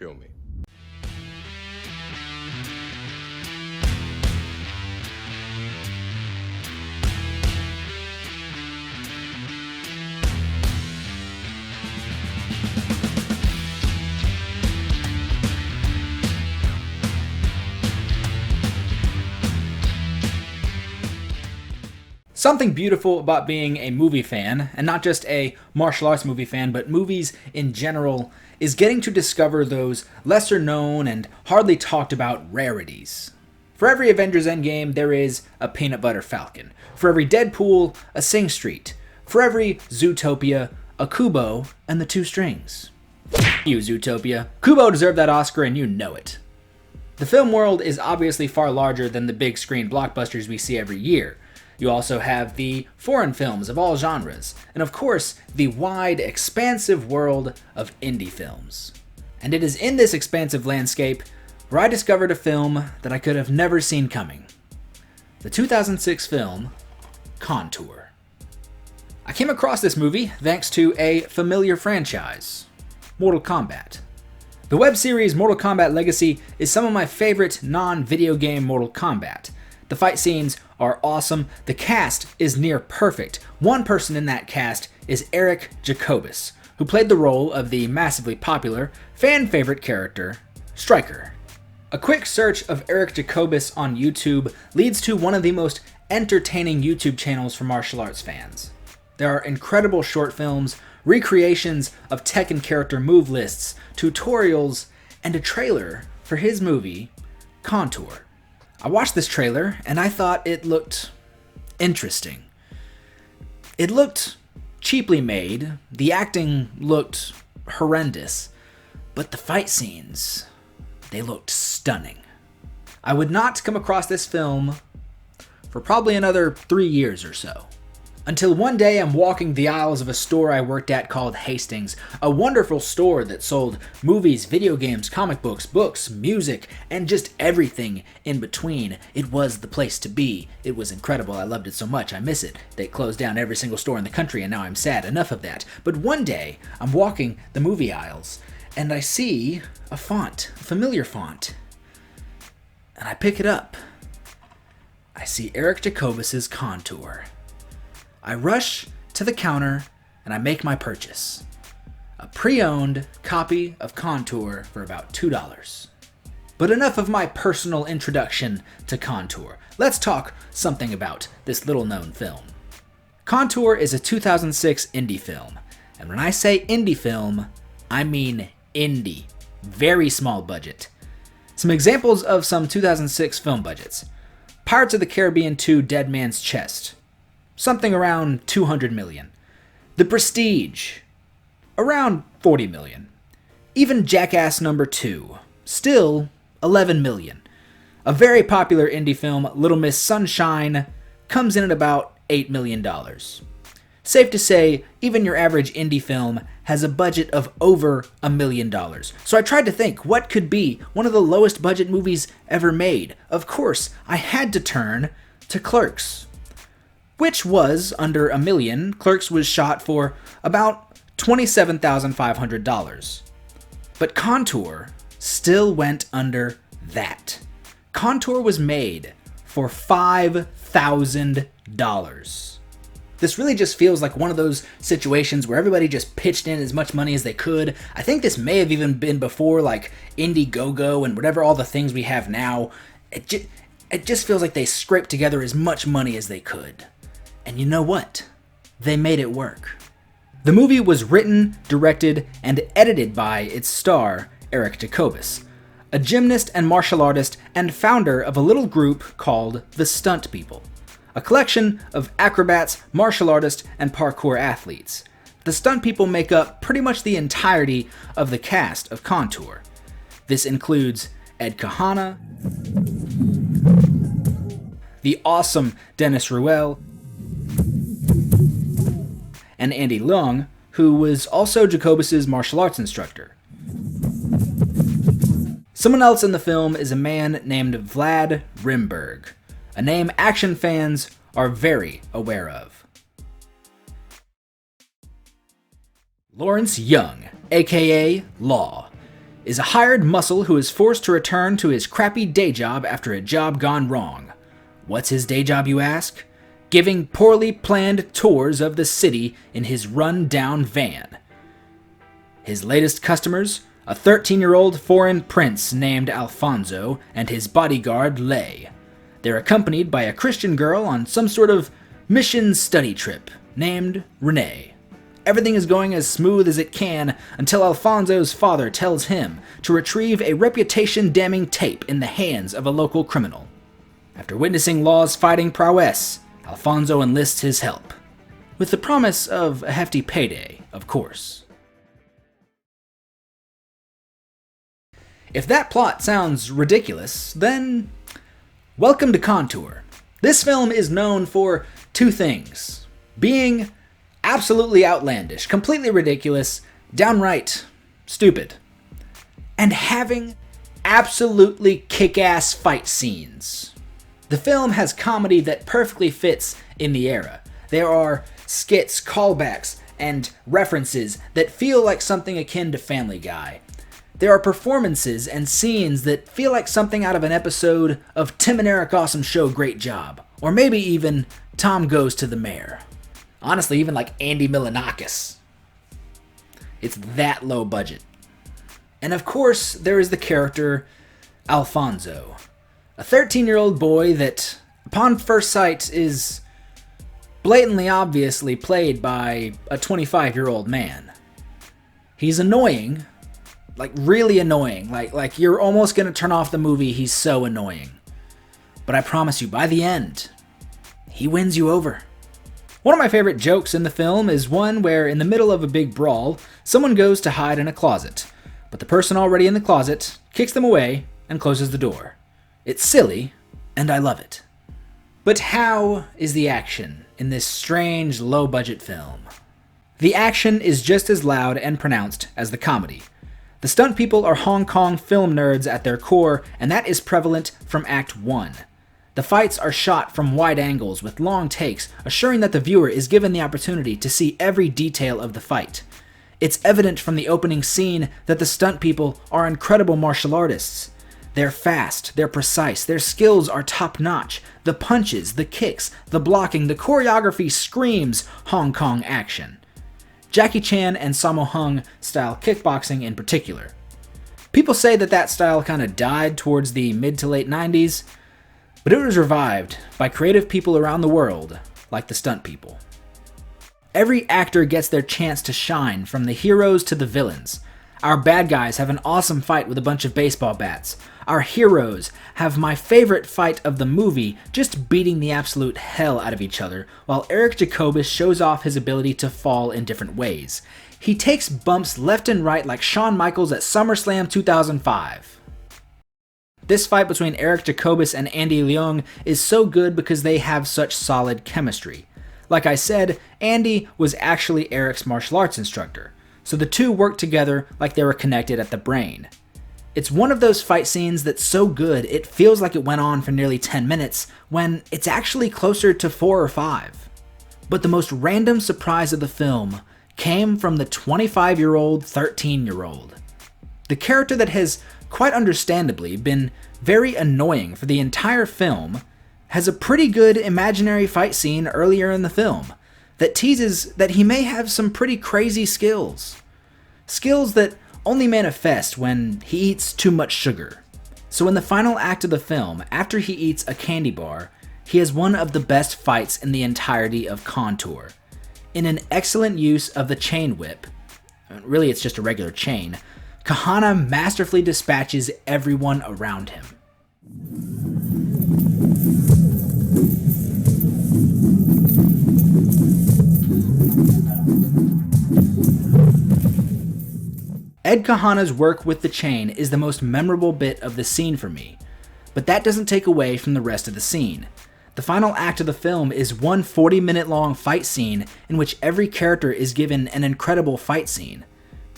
Show me. Something beautiful about being a movie fan, and not just a martial arts movie fan, but movies in general, is getting to discover those lesser known and hardly talked about rarities. For every Avengers Endgame, there is a Peanut Butter Falcon. For every Deadpool, a Sing Street. For every Zootopia, a Kubo and the Two Strings. You, Zootopia. Kubo deserved that Oscar and you know it. The film world is obviously far larger than the big screen blockbusters we see every year. You also have the foreign films of all genres, and of course, the wide, expansive world of indie films. And it is in this expansive landscape where I discovered a film that I could have never seen coming. The 2006 film, Contour. I came across this movie thanks to a familiar franchise, Mortal Kombat. The web series Mortal Kombat Legacy is some of my favorite non-video game Mortal Kombat. The fight scenes are awesome. The cast is near perfect. One person in that cast is Eric Jacobus, who played the role of the massively popular, fan-favorite character, Stryker. A quick search of Eric Jacobus on YouTube leads to one of the most entertaining YouTube channels for martial arts fans. There are incredible short films, recreations of Tekken character move lists, tutorials, and a trailer for his movie, Contour. I watched this trailer and I thought it looked interesting. It looked cheaply made, the acting looked horrendous, but the fight scenes, they looked stunning. I would not come across this film for probably another 3 years or so. Until one day I'm walking the aisles of a store I worked at called Hastings, a wonderful store that sold movies, video games, comic books, books, music, and just everything in between. It was the place to be. It was incredible. I loved it so much. I miss it. They closed down every single store in the country and now I'm sad. Enough of that. But one day I'm walking the movie aisles and I see a font, a familiar font. And I pick it up. I see Eric Jacobus's Contour. I rush to the counter and I make my purchase. A pre-owned copy of Contour for about $2. But enough of my personal introduction to Contour. Let's talk something about this little-known film. Contour is a 2006 indie film. And when I say indie film, I mean indie. Very small budget. Some examples of some 2006 film budgets. Pirates of the Caribbean 2: Dead Man's Chest. Something around $200 million. The Prestige, around $40 million. Even Jackass number 2, still $11 million. A very popular indie film, Little Miss Sunshine, comes in at about $8 million. Safe to say, even your average indie film has a budget of over $1 million. So I tried to think, what could be one of the lowest budget movies ever made? Of course, I had to turn to Clerks, which was under $1 million. Clerks was shot for about $27,500. But Contour still went under that. Contour was made for $5,000. This really just feels like one of those situations where everybody just pitched in as much money as they could. I think this may have even been before like Indiegogo and whatever all the things we have now. It just feels like they scraped together as much money as they could. And you know what? They made it work. The movie was written, directed, and edited by its star, Eric Jacobus, a gymnast and martial artist and founder of a little group called the Stunt People, a collection of acrobats, martial artists, and parkour athletes. The Stunt People make up pretty much the entirety of the cast of Contour. This includes Ed Kahana, the awesome Dennis Ruel, and Andy Leung, who was also Jacobus's martial arts instructor. Someone else in the film is a man named Vlad Rimberg, a name action fans are very aware of. Lawrence Young, aka Law. is a hired muscle who is forced to return to his crappy day job after a job gone wrong. What's his day job, you ask? Giving poorly planned tours of the city in his run-down van. His latest customers, a 13-year-old foreign prince named Alfonso and his bodyguard Lei. They're accompanied by a Christian girl on some sort of mission study trip named Renee. Everything is going as smooth as it can until Alfonso's father tells him to retrieve a reputation-damning tape in the hands of a local criminal. After witnessing Law's fighting prowess, Alfonso enlists his help, with the promise of a hefty payday, of course. If that plot sounds ridiculous, then welcome to Contour. This film is known for two things: being absolutely outlandish, completely ridiculous, downright stupid, and having absolutely kick-ass fight scenes. The film has comedy that perfectly fits in the era. There are skits, callbacks, and references that feel like something akin to Family Guy. There are performances and scenes that feel like something out of an episode of Tim and Eric Awesome Show Great Job, or maybe even Tom Goes to the Mayor. Honestly, even like Andy Milonakis. It's that low budget. And of course, there is the character Alfonso, a 13-year-old boy that, upon first sight, is blatantly obviously played by a 25-year-old man. He's annoying, like really annoying, like you're almost gonna turn off the movie, he's so annoying. But I promise you, by the end, he wins you over. One of my favorite jokes in the film is one where, in the middle of a big brawl, someone goes to hide in a closet, but the person already in the closet kicks them away and closes the door. It's silly, and I love it. But how is the action in this strange, low-budget film? The action is just as loud and pronounced as the comedy. The stunt people are Hong Kong film nerds at their core, and that is prevalent from Act 1. The fights are shot from wide angles with long takes, assuring that the viewer is given the opportunity to see every detail of the fight. It's evident from the opening scene that the stunt people are incredible martial artists. They're fast, they're precise, their skills are top-notch. The punches, the kicks, the blocking, the choreography screams Hong Kong action. Jackie Chan and Sammo Hung style kickboxing in particular. People say that style kind of died towards the mid to late 90s, but it was revived by creative people around the world, like the stunt people. Every actor gets their chance to shine, from the heroes to the villains. Our bad guys have an awesome fight with a bunch of baseball bats. Our heroes have my favorite fight of the movie, just beating the absolute hell out of each other, while Eric Jacobus shows off his ability to fall in different ways. He takes bumps left and right like Shawn Michaels at SummerSlam 2005. This fight between Eric Jacobus and Andy Leung is so good because they have such solid chemistry. Like I said, Andy was actually Eric's martial arts instructor, so the two worked together like they were connected at the brain. It's one of those fight scenes that's so good it feels like it went on for nearly 10 minutes, when it's actually closer to 4 or 5. But the most random surprise of the film came from the 25-year-old 13-year-old. The character that has, quite understandably, been very annoying for the entire film has a pretty good imaginary fight scene earlier in the film that teases that he may have some pretty crazy skills. Skills that only manifest when he eats too much sugar. So in the final act of the film, after he eats a candy bar, he has one of the best fights in the entirety of Contour. In an excellent use of the chain whip, really it's just a regular chain, Kahana masterfully dispatches everyone around him. Ed Kahana's work with the chain is the most memorable bit of the scene for me, but that doesn't take away from the rest of the scene. The final act of the film is one 40-minute long fight scene in which every character is given an incredible fight scene.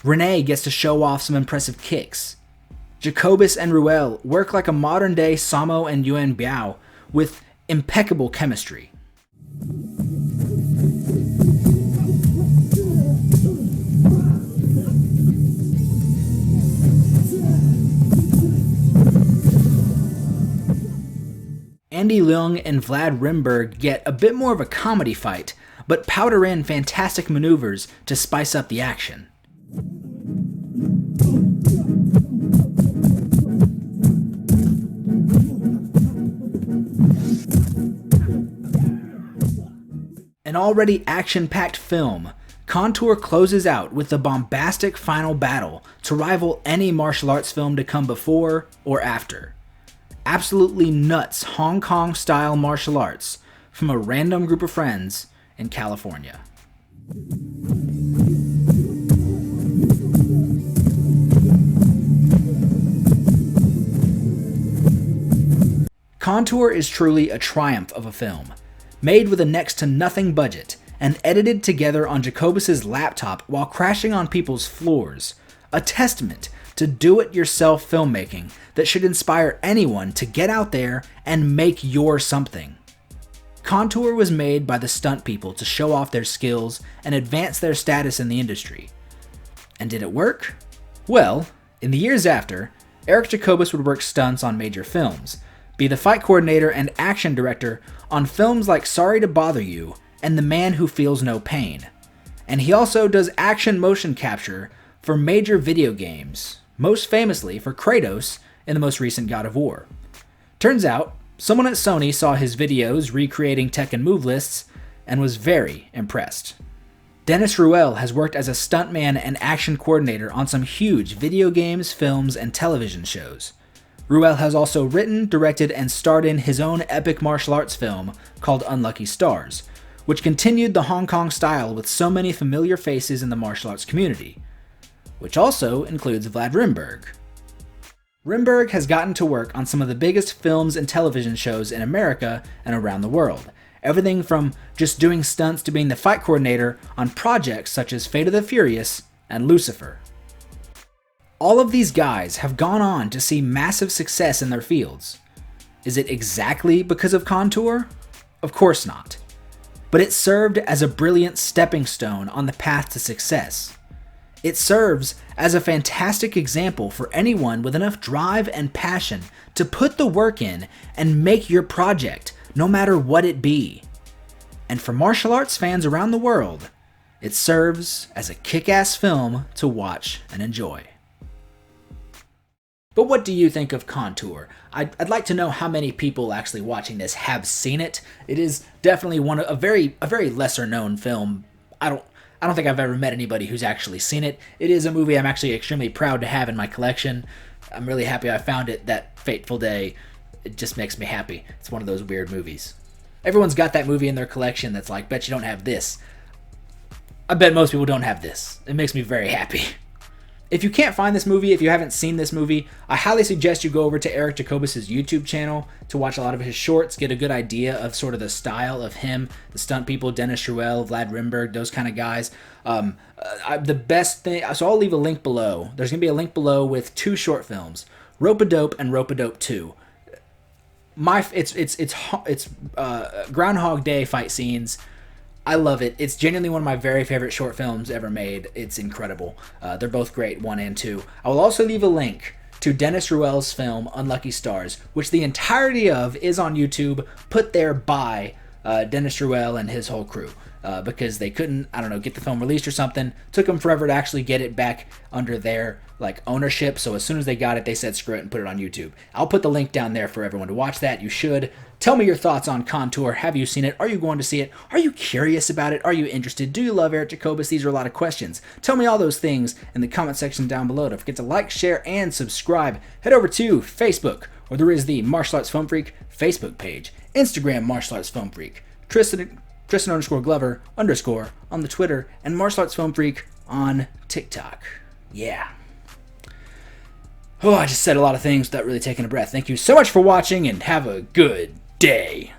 Renee gets to show off some impressive kicks. Jacobus and Ruel work like a modern-day Sammo and Yuan Biao with impeccable chemistry. Andy Leung and Vlad Rimberg get a bit more of a comedy fight, but powder in fantastic maneuvers to spice up the action. An already action-packed film, Contour closes out with the bombastic final battle to rival any martial arts film to come before or after. Absolutely nuts Hong Kong-style martial arts from a random group of friends in California. Contour is truly a triumph of a film, made with a next to nothing budget and edited together on Jacobus's laptop while crashing on people's floors, a testament to do-it-yourself filmmaking that should inspire anyone to get out there and make your something. Contour was made by the stunt people to show off their skills and advance their status in the industry. And did it work? Well, in the years after, Eric Jacobus would work stunts on major films, be the fight coordinator and action director on films like Sorry to Bother You and The Man Who Feels No Pain. And he also does action motion capture for major video games, most famously for Kratos in the most recent God of War. Turns out, someone at Sony saw his videos recreating Tekken move lists and was very impressed. Dennis Ruel has worked as a stuntman and action coordinator on some huge video games, films, and television shows. Ruel has also written, directed, and starred in his own epic martial arts film called Unlucky Stars, which continued the Hong Kong style with so many familiar faces in the martial arts community, which also includes Vlad Rimberg. Rimberg has gotten to work on some of the biggest films and television shows in America and around the world, everything from just doing stunts to being the fight coordinator on projects such as Fate of the Furious and Lucifer. All of these guys have gone on to see massive success in their fields. Is it exactly because of Contour? Of course not. But it served as a brilliant stepping stone on the path to success. It serves as a fantastic example for anyone with enough drive and passion to put the work in and make your project, no matter what it be. And for martial arts fans around the world, it serves as a kick-ass film to watch and enjoy. But what do you think of Contour? I'd like to know how many people actually watching this have seen it. It is definitely a very lesser known film. I don't think I've ever met anybody who's actually seen it. It is a movie I'm actually extremely proud to have in my collection. I'm really happy I found it that fateful day. It just makes me happy. It's one of those weird movies. Everyone's got that movie in their collection that's like, bet you don't have this. I bet most people don't have this. It makes me very happy. If you can't find this movie, if you haven't seen this movie, I highly suggest you go over to Eric Jacobus' YouTube channel to watch a lot of his shorts, get a good idea of sort of the style of him, the stunt people, Dennis Ruel, Vlad Rimberg, those kind of guys. The best thing, so I'll leave a link below. There's going to be a link below with 2 short films, Rope-a-Dope and Rope-a-Dope 2. It's Groundhog Day fight scenes. I love it. It's genuinely one of my very favorite short films ever made. It's incredible. They're both great, 1 and 2. I will also leave a link to Dennis Ruel's film, Unlucky Stars, which the entirety of is on YouTube, put there by Dennis Ruel and his whole crew. Because they couldn't, get the film released or something. Took them forever to actually get it back under their ownership. So as soon as they got it, they said screw it and put it on YouTube. I'll put the link down there for everyone to watch that. You should. Tell me your thoughts on Contour. Have you seen it? Are you going to see it? Are you curious about it? Are you interested? Do you love Eric Jacobus? These are a lot of questions. Tell me all those things in the comment section down below. Don't forget to like, share, and subscribe. Head over to Facebook, where there is the Martial Arts Film Freak Facebook page. Instagram, Martial Arts Film Freak. Tristan_Glover_ on the Twitter, and Martial Arts Film Freak on TikTok. Yeah. Oh, I just said a lot of things without really taking a breath. Thank you so much for watching, and have a good day.